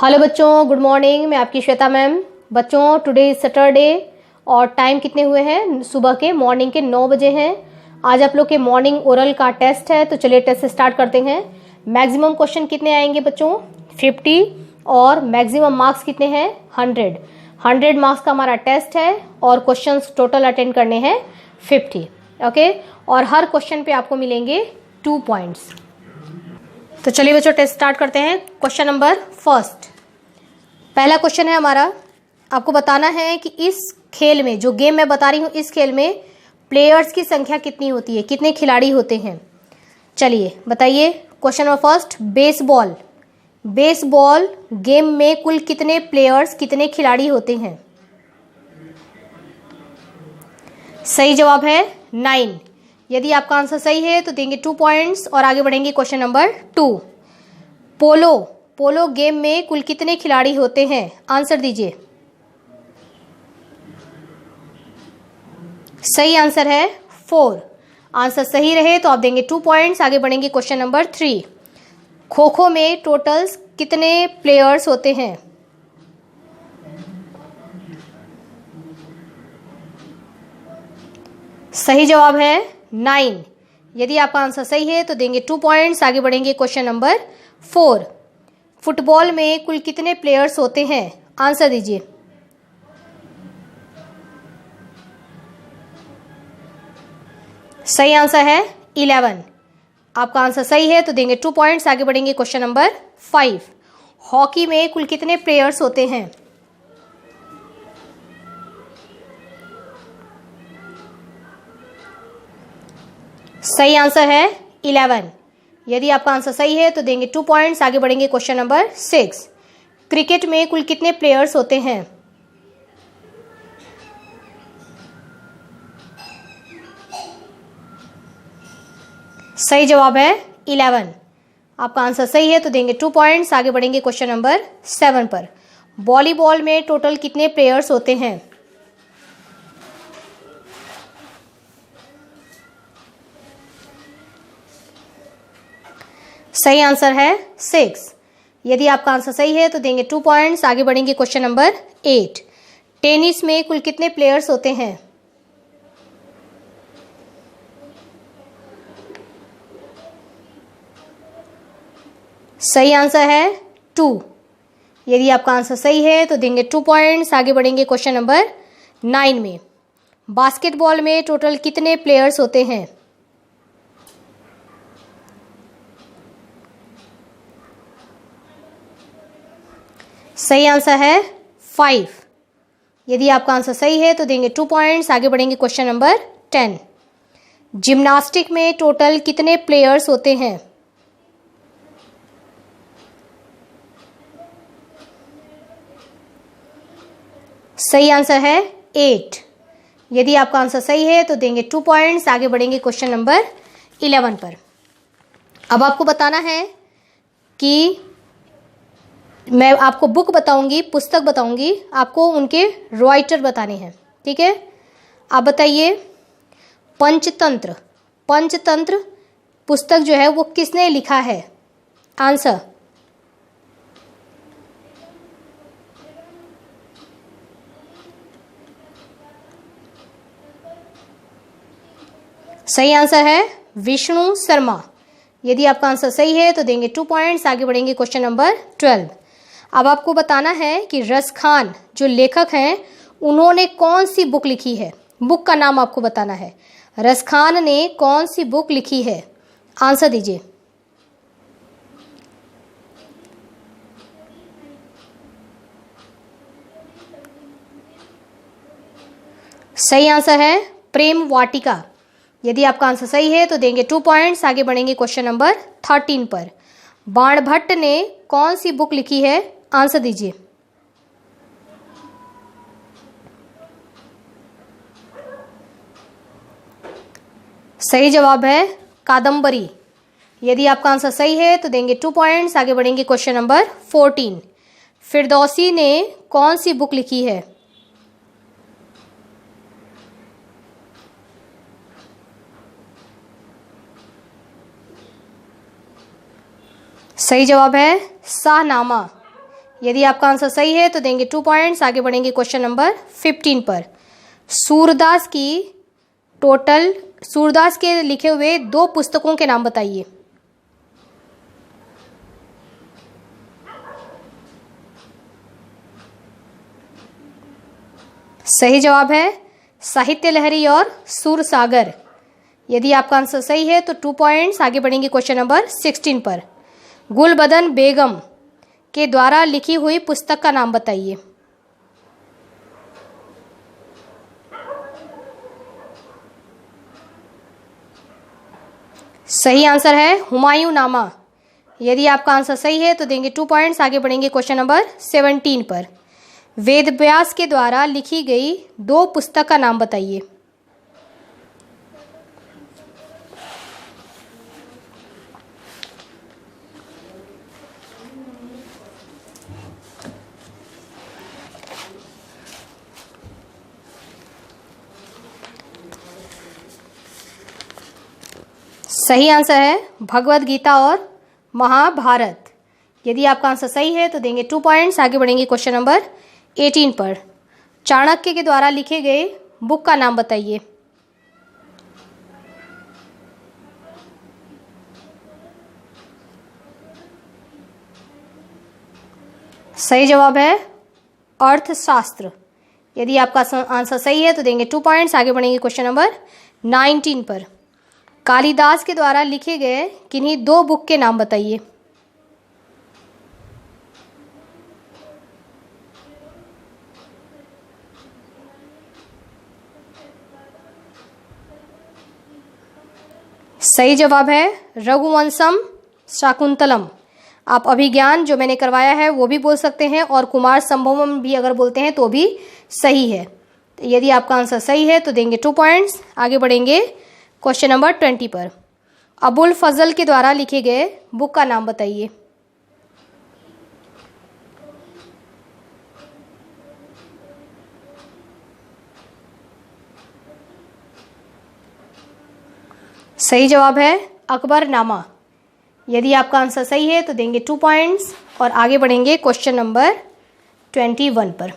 Hello बच्चों, good morning. मैं आपकी श्वेता मैम। बच्चों, टुडे इज सैटरडे और टाइम कितने हुए हैं? सुबह के मॉर्निंग के 9 बजे हैं। आज आप लोग के मॉर्निंग ओरल का टेस्ट है, तो चलिए टेस्ट स्टार्ट करते हैं। मैक्सिमम क्वेश्चन कितने आएंगे बच्चों? 50 और मैक्सिमम मार्क्स कितने हैं? 100 मार्क्स का हमारा टेस्ट है और क्वेश्चन टोटल अटेंड करने हैं 50। ओके, और हर क्वेश्चन पे आपको मिलेंगे 2 पॉइंट्स। तो चलिए बच्चों टेस्ट स्टार्ट करते हैं। क्वेश्चन नंबर फर्स्ट, पहला क्वेश्चन है हमारा। आपको बताना है कि इस खेल में, जो गेम मैं बता रही हूँ, इस खेल में प्लेयर्स की संख्या कितनी होती है, कितने खिलाड़ी होते हैं। चलिए बताइए। Question number first, baseball game में कुल कितने प्लेयर्स, कितने खिलाड़ी होते हैं? सही जवाब है 9। यदि आपका आंसर सही है तो देंगे 2 पॉइंट्स और आगे बढ़ेंगे क्वेश्चन नंबर 2। पोलो गेम में कुल कितने खिलाड़ी होते हैं? आंसर दीजिए। सही आंसर है 4। आंसर सही रहे तो आप देंगे 2 पॉइंट्स। आगे बढ़ेंगे क्वेश्चन नंबर 3। खो खो में टोटल कितने प्लेयर्स होते हैं? सही जवाब है 9। यदि आपका आंसर सही है तो देंगे 2 पॉइंट्स। आगे बढ़ेंगे क्वेश्चन नंबर 4। फुटबॉल में कुल कितने प्लेयर्स होते हैं? आंसर दीजिए। सही आंसर है 11। आपका आंसर सही है तो देंगे 2 पॉइंट्स। आगे बढ़ेंगे क्वेश्चन नंबर 5। हॉकी में कुल कितने प्लेयर्स होते हैं? सही आंसर है 11। यदि आपका आंसर सही है तो देंगे 2 पॉइंट्स। आगे बढ़ेंगे क्वेश्चन नंबर 6। क्रिकेट में कुल कितने प्लेयर्स होते हैं? सही जवाब है 11। आपका आंसर सही है तो देंगे 2 पॉइंट्स। आगे बढ़ेंगे क्वेश्चन नंबर 7 पर। वॉलीबॉल में टोटल कितने प्लेयर्स होते हैं? सही आंसर है 6। यदि आपका आंसर सही है तो देंगे 2 पॉइंट्स। आगे बढ़ेंगे क्वेश्चन नंबर 8। टेनिस में कुल कितने प्लेयर्स होते हैं? सही आंसर है 2। यदि आपका आंसर सही है तो देंगे 2 पॉइंट्स। आगे बढ़ेंगे क्वेश्चन नंबर 9 में। बास्केटबॉल में टोटल कितने प्लेयर्स होते हैं? सही आंसर है 5। यदि आपका आंसर सही है तो देंगे 2 पॉइंट्स। आगे बढ़ेंगे क्वेश्चन नंबर 10। जिम्नास्टिक में टोटल कितने प्लेयर्स होते हैं? सही आंसर है 8। यदि आपका आंसर सही है तो देंगे 2 पॉइंट्स। आगे बढ़ेंगे क्वेश्चन नंबर 11 पर। अब आपको बताना है कि मैं आपको बुक बताऊंगी, पुस्तक बताऊंगी, आपको उनके राइटर बताने हैं। ठीक है, आप बताइए। पंचतंत्र पुस्तक जो है वो किसने लिखा है? आंसर। सही आंसर है विष्णु शर्मा। यदि आपका आंसर सही है तो देंगे 2 पॉइंट्स। आगे बढ़ेंगे क्वेश्चन नंबर 12। अब आपको बताना है कि रस खान जो लेखक हैं, उन्होंने कौन सी बुक लिखी है। बुक का नाम आपको बताना है। रस खान ने कौन सी बुक लिखी है? आंसर दीजिए। सही आंसर है प्रेम वाटिका। यदि आपका आंसर सही है तो देंगे 2 पॉइंट्स। आगे बढ़ेंगे क्वेश्चन नंबर 13 पर। बाणभट्ट ने कौन सी बुक लिखी है? आंसर दीजिए। सही जवाब है कादम्बरी। यदि आपका आंसर सही है तो देंगे 2 पॉइंट्स। आगे बढ़ेंगे क्वेश्चन नंबर 14। फिरदौसी ने कौन सी बुक लिखी है? सही जवाब है शाहनामा। यदि आपका आंसर सही है तो देंगे 2 पॉइंट्स। आगे बढ़ेंगे क्वेश्चन नंबर 15 पर। सूरदास के लिखे हुए 2 पुस्तकों के नाम बताइए। सही जवाब है साहित्य लहरी और सूरसागर। यदि आपका आंसर सही है तो 2 पॉइंट्स। आगे बढ़ेंगे क्वेश्चन नंबर 16 पर। गुलबदन बेगम के द्वारा लिखी हुई पुस्तक का नाम बताइए। सही आंसर है हुमायूं नामा। यदि आपका आंसर सही है तो देंगे 2 पॉइंट्स। आगे बढ़ेंगे क्वेश्चन नंबर 17 पर। वेदव्यास के द्वारा लिखी गई 2 पुस्तक का नाम बताइए। सही आंसर है भगवत गीता और महाभारत। यदि आपका आंसर सही है तो देंगे 2 पॉइंट्स। आगे बढ़ेंगे क्वेश्चन नंबर 18 पर। चाणक्य के द्वारा लिखे गए बुक का नाम बताइए। सही जवाब है अर्थशास्त्र। यदि आपका आंसर सही है तो देंगे 2 पॉइंट्स। आगे बढ़ेंगे क्वेश्चन नंबर 19 पर। कालिदास के द्वारा लिखे गए किन्हीं 2 बुक के नाम बताइए। सही जवाब है रघुवंशम शाकुंतलम। आप अभिज्ञान जो मैंने करवाया है वो भी बोल सकते हैं और कुमार संभवम भी अगर बोलते हैं तो भी सही है। यदि आपका आंसर सही है तो देंगे 2 पॉइंट्स। आगे बढ़ेंगे क्वेश्चन नंबर 20 पर। अबुल फजल के द्वारा लिखे गए बुक का नाम बताइए। सही जवाब है अकबरनामा। यदि आपका आंसर सही है तो देंगे 2 पॉइंट्स और आगे बढ़ेंगे क्वेश्चन नंबर 21 पर।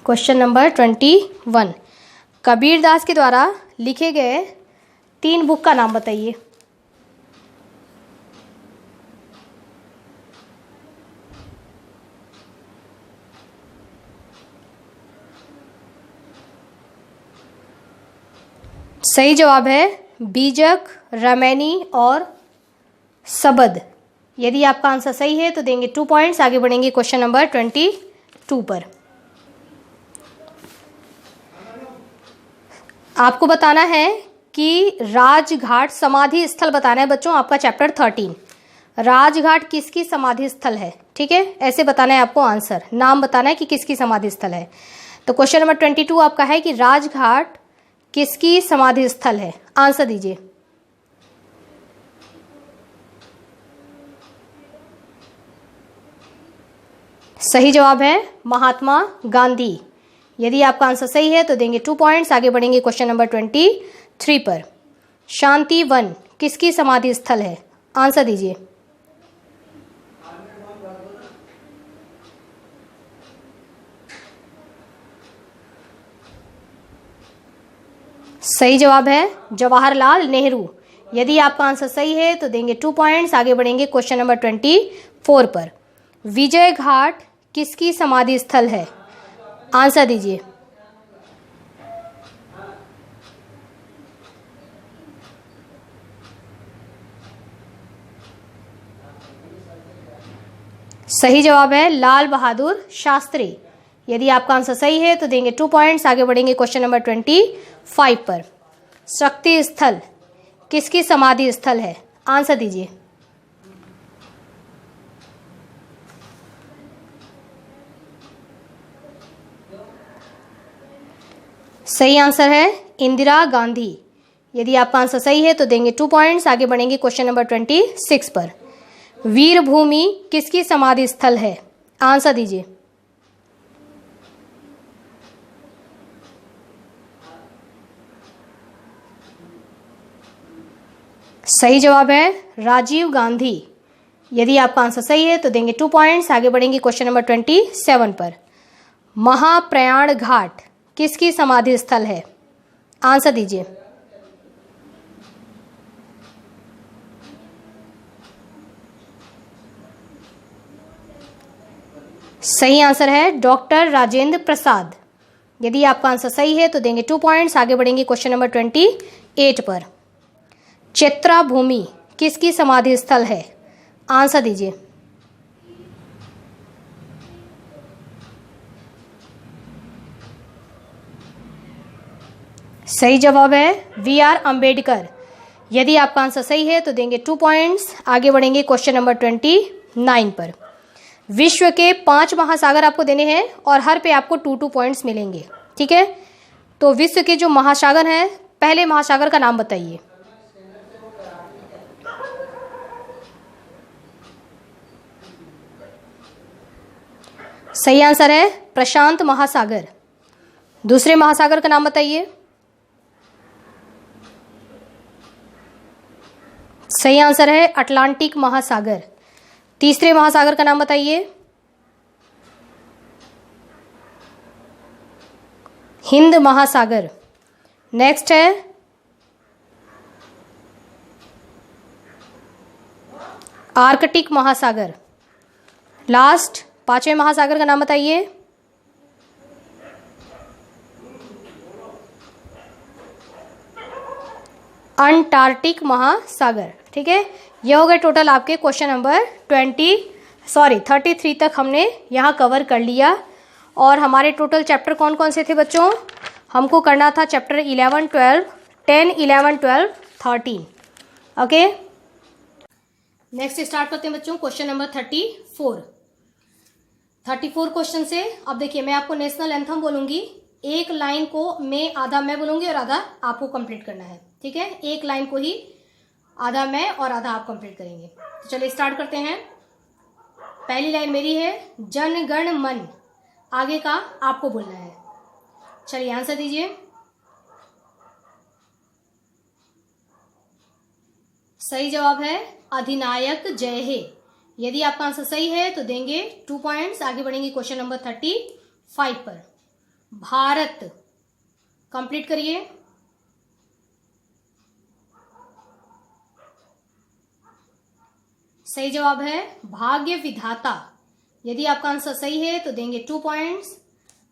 Question number 21। कबीरदास के द्वारा लिखे गए 3 बुक का नाम बताइए। सही जवाब है बीजक, रामायणी और सबद। यदि आपका आंसर सही है तो देंगे 2 पॉइंट्स। आगे बढ़ेंगे क्वेश्चन नंबर 22 पर। आपको बताना है कि राजघाट समाधि स्थल बताना है बच्चों, आपका चैप्टर 13। राजघाट किसकी समाधि स्थल है, ठीक है, ऐसे बताना है आपको आंसर, नाम बताना है कि किसकी समाधि स्थल है। तो क्वेश्चन नंबर 22 आपका है कि राजघाट किसकी समाधि स्थल है, आंसर दीजिए। सही जवाब है महात्मा गांधी। यदि आपका आंसर सही है तो देंगे 2 पॉइंट्स। आगे बढ़ेंगे क्वेश्चन नंबर 23 पर। शांति वन किसकी समाधि स्थल है, आंसर दीजिए। सही जवाब है जवाहरलाल नेहरू। यदि आपका आंसर सही है तो देंगे 2 पॉइंट्स। आगे बढ़ेंगे क्वेश्चन नंबर 24 पर। विजय घाट किसकी समाधि स्थल है, आंसर दीजिए। सही जवाब है लाल बहादुर शास्त्री। यदि आपका आंसर सही है तो देंगे 2 पॉइंट्स। आगे बढ़ेंगे क्वेश्चन नंबर 25 पर। शक्ति स्थल किसकी समाधि स्थल है, आंसर दीजिए। सही आंसर है इंदिरा गांधी। यदि आपका आंसर सही है तो देंगे 2 पॉइंट्स। आगे बढ़ेंगे क्वेश्चन नंबर 26 पर। वीरभूमि किसकी समाधि स्थल है, आंसर दीजिए। सही जवाब है राजीव गांधी। यदि आपका आंसर सही है तो देंगे 2 पॉइंट्स। आगे बढ़ेंगे क्वेश्चन नंबर 27 पर। महाप्रयाण घाट किसकी समाधि स्थल है? आंसर दीजिए। सही आंसर है डॉक्टर राजेंद्र प्रसाद। यदि आपका आंसर सही है तो देंगे 2 पॉइंट्स। आगे बढ़ेंगे क्वेश्चन नंबर 28 पर। चैत्रा भूमि किसकी समाधि स्थल है? आंसर दीजिए। सही जवाब है VR अंबेडकर। यदि आपका आंसर सही है तो देंगे 2 पॉइंट्स। आगे बढ़ेंगे क्वेश्चन नंबर 29 पर। विश्व के 5 महासागर आपको देने हैं और हर पे आपको 2 पॉइंट्स मिलेंगे, ठीक है? तो विश्व के जो महासागर हैं, पहले महासागर का नाम बताइए। सही आंसर है प्रशांत महासागर। दूसरे महासागर का नाम बताइए। सही आंसर है अटलांटिक महासागर। तीसरे महासागर का नाम बताइए। हिंद महासागर। नेक्स्ट है आर्कटिक महासागर। लास्ट 5वें महासागर का नाम बताइए। अंटार्कटिक महासागर, ठीक है? यह हो गए टोटल आपके क्वेश्चन नंबर 33 तक हमने यहाँ कवर कर लिया। और हमारे टोटल चैप्टर कौन कौन से थे बच्चों? हमको करना था चैप्टर 11, 12, 10, 11, 12, 13। ओके, नेक्स्ट स्टार्ट करते हैं बच्चों क्वेश्चन नंबर 34 क्वेश्चन से। अब देखिए, मैं आपको नेशनल एंथम बोलूंगी, एक लाइन को मैं आधा मैं बोलूंगी और आधा आपको कंप्लीट करना है, ठीक है? एक लाइन को ही आधा मैं और आधा आप कंप्लीट करेंगे। तो चलिए स्टार्ट करते हैं। पहली लाइन मेरी है, जन गण मन, आगे का आपको बोलना है। चलिए आंसर दीजिए। सही जवाब है अधिनायक जय हे। यदि आपका आंसर सही है तो देंगे 2 पॉइंट्स। आगे बढ़ेंगे क्वेश्चन नंबर 35 पर। भारत कंप्लीट करिए। सही जवाब है भाग्य विधाता। यदि आपका आंसर सही है तो देंगे 2 पॉइंट्स।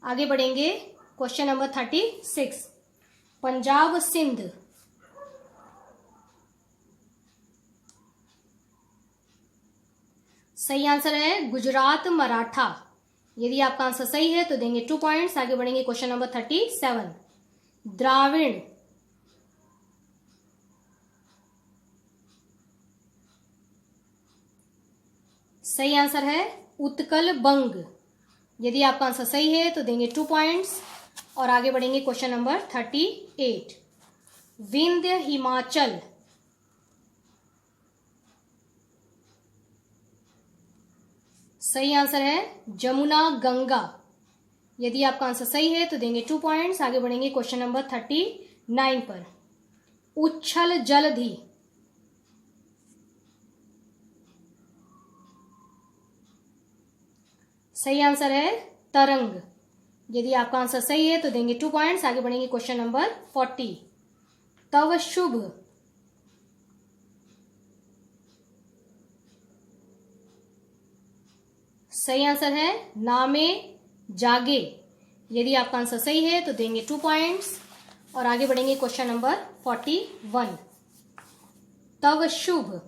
आगे बढ़ेंगे क्वेश्चन नंबर 36, पंजाब सिंध। सही आंसर है गुजरात मराठा। यदि आपका आंसर सही है तो देंगे 2 पॉइंट्स। आगे बढ़ेंगे क्वेश्चन नंबर 37, द्राविड़। सही आंसर है उत्कल बंग। यदि आपका आंसर सही है तो देंगे 2 पॉइंट्स। और आगे बढ़ेंगे क्वेश्चन नंबर 38, विंध्य हिमाचल। सही आंसर है जमुना गंगा। यदि आपका आंसर सही है तो देंगे 2 पॉइंट्स। आगे बढ़ेंगे क्वेश्चन नंबर 39 पर, उच्छल जलधि। सही आंसर है तरंग। यदि आपका आंसर सही है तो देंगे 2 पॉइंट्स। आगे बढ़ेंगे क्वेश्चन नंबर 40, तव शुभ। सही आंसर है नामे जागे। यदि आपका आंसर सही है तो देंगे 2 पॉइंट्स। और आगे बढ़ेंगे क्वेश्चन नंबर 41, तव शुभ।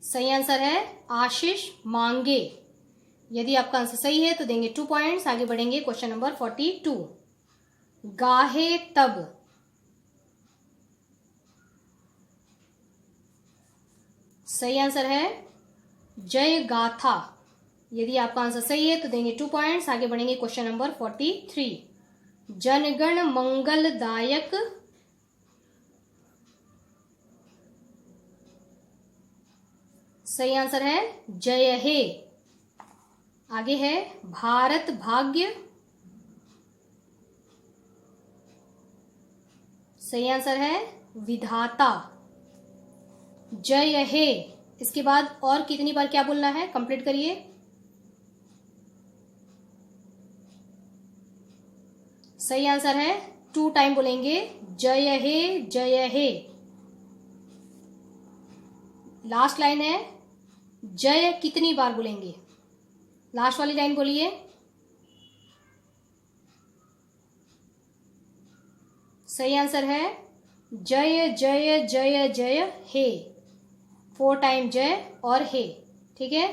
सही आंसर है आशीष मांगे। यदि आपका आंसर सही है तो देंगे 2 पॉइंट्स। आगे बढ़ेंगे क्वेश्चन नंबर 42, गाहे तब। सही आंसर है जय गाथा। यदि आपका आंसर सही है तो देंगे 2 पॉइंट्स। आगे बढ़ेंगे क्वेश्चन नंबर 43, जनगण मंगलदायक। सही आंसर है जय हे। आगे है भारत भाग्य। सही आंसर है विधाता। जय हे, इसके बाद और कितनी बार क्या बोलना है, कंप्लीट करिए। सही आंसर है 2 टाइम बोलेंगे, जय हे जय हे। लास्ट लाइन है, जय कितनी बार बोलेंगे, लास्ट वाली लाइन बोलिए। सही आंसर है जय जय जय जय हे, 4 टाइम जय और हे। ठीक है,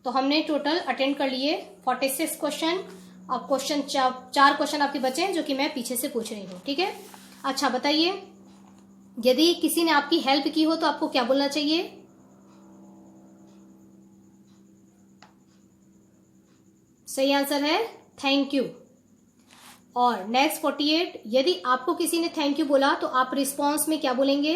तो हमने टोटल अटेंड कर लिए 46 क्वेश्चन। अब क्वेश्चन 4 क्वेश्चन आपके बचे हैं जो कि मैं पीछे से पूछ रही हूँ। ठीक है, अच्छा बताइए, यदि किसी ने आपकी हेल्प की हो तो आपको क्या बोलना चाहिए? सही आंसर है थैंक यू। और नेक्स्ट 48, यदि आपको किसी ने थैंक यू बोला तो आप रिस्पॉन्स में क्या बोलेंगे?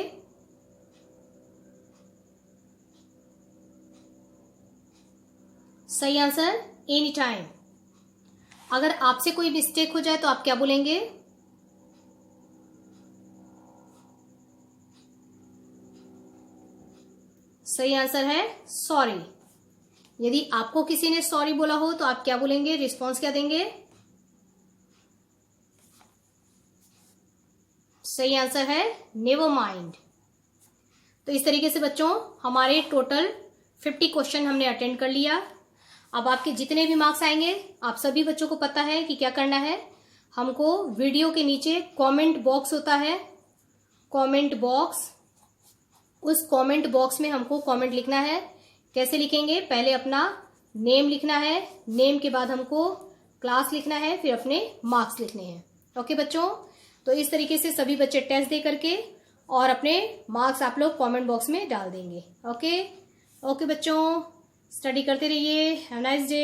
सही आंसर एनी टाइम। अगर आपसे कोई मिस्टेक हो जाए तो आप क्या बोलेंगे? सही आंसर है सॉरी। यदि आपको किसी ने सॉरी बोला हो तो आप क्या बोलेंगे, रिस्पॉन्स क्या देंगे? सही आंसर है नेवर माइंड। तो इस तरीके से बच्चों हमारे टोटल 50 क्वेश्चन हमने अटेंड कर लिया। अब आपके जितने भी मार्क्स आएंगे, आप सभी बच्चों को पता है कि क्या करना है। हमको वीडियो के नीचे कमेंट बॉक्स होता है, कमेंट बॉक्स, उस कमेंट बॉक्स में हमको कमेंट लिखना है। कैसे लिखेंगे? पहले अपना नेम लिखना है, नेम के बाद हमको क्लास लिखना है, फिर अपने मार्क्स लिखने हैं। ओके बच्चों, तो इस तरीके से सभी बच्चे टेस्ट दे करके और अपने मार्क्स आप लोग कमेंट बॉक्स में डाल देंगे। ओके ओके बच्चों, स्टडी करते रहिए। Have nice day.